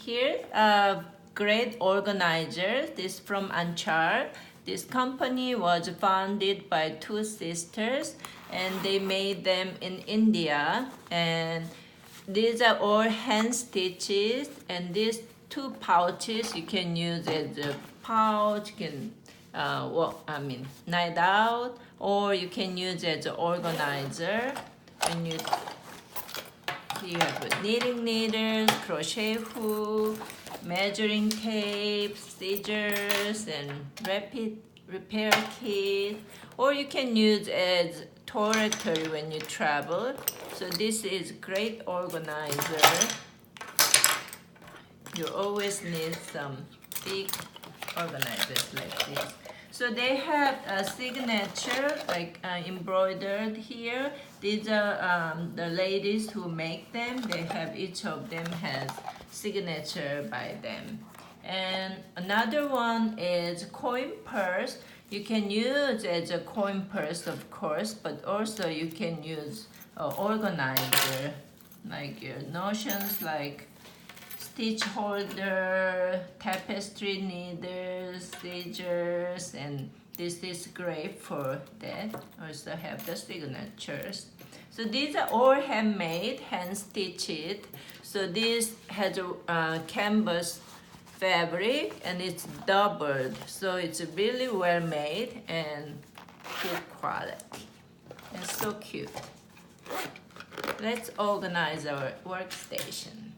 Here's a great organizer. This from Anchal. This company was founded by two sisters, and they made them in India. And these are all hand stitches, and these two pouches you can use as a pouch. You can night out, or you can use as an organizer. And you have knitting needles, crochet hook, measuring tape, scissors, and rapid repair kit, or you can use as toiletry when you travel. So this is great organizer. You always need some big organizers like this. So they have a signature embroidered here. These are the ladies who make them. They have, each of them has signature by them. And another one is coin purse. You can use as a coin purse, of course, but also you can use an organizer, like your notions like stitch holder, tapestry needles, scissors, and this is great for that. Also have the signatures. So these are all handmade, hand stitched. So this has a canvas fabric and it's doubled. So it's really well made and good quality. It's so cute. Let's organize our workstation.